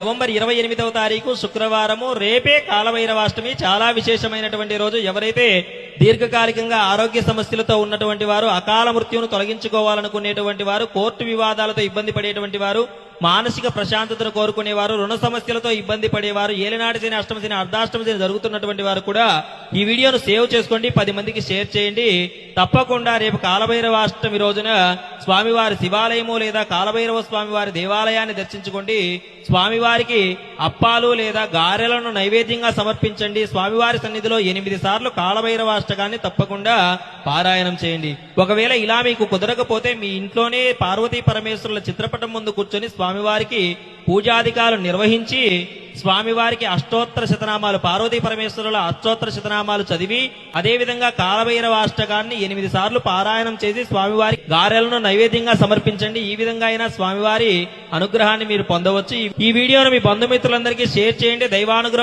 November 28వ తారీఖు శుక్రవారము రేపే కాలభైరవాష్టమి. చాలా విశేషమైనటువంటి రోజు. ఎవరైతే దీర్ఘకాలికంగా ఆరోగ్య సమస్యలతో ఉన్నటువంటి వారు, అకాల మృత్యువును తొలగించుకోవాలనుకునేటువంటి వారు, కోర్టు వివాదాలతో ఇబ్బంది పడేటువంటి వారు, మానసిక ప్రశాంతతను కోరుకునేవారు, రుణ సమస్యలతో ఇబ్బంది పడేవారు, ఏలినాటి శని, అష్టమ శని, అర్ధాష్టమ శని జరుగుతున్నటువంటి వారు కూడా ఈ వీడియోను సేవ్ చేసుకోండి, 10 మందికి షేర్ చేయండి. తప్పకుండా రేపు కాలభైరవాష్టమి రోజున స్వామివారి శివాలయము లేదా కాలభైరవ స్వామివారి దేవాలయాన్ని దర్శించుకోండి. స్వామివారికి అప్పాలు లేదా గారెలను నైవేద్యంగా సమర్పించండి. స్వామివారి సన్నిధిలో 8 సార్లు కాలభైరవాష్టకాన్ని తప్పకుండా పారాయణం చేయండి. ఒకవేళ ఇలా మీకు కుదరకపోతే మీ ఇంట్లోనే పార్వతీ పరమేశ్వరుల చిత్రపటం ముందు కూర్చొని స్వామివారికి పూజాధికాలు నిర్వహించి స్వామివారికి అష్టోత్తర శతనామాలు, పార్వతీ పరమేశ్వరుల అష్టోత్తర శతనామాలు చదివి అదేవిధంగా కాలభైరవాష్టకాన్ని 8 సార్లు పారాయణం చేసి స్వామివారి గారెలను నైవేద్యంగా సమర్పించండి. ఈ విధంగా అయినా స్వామివారి అనుగ్రహాన్ని మీరు పొందవచ్చు. ఈ వీడియోను మీ బంధుమిత్రులందరికీ షేర్ చేయండి. దైవానుగ్రహం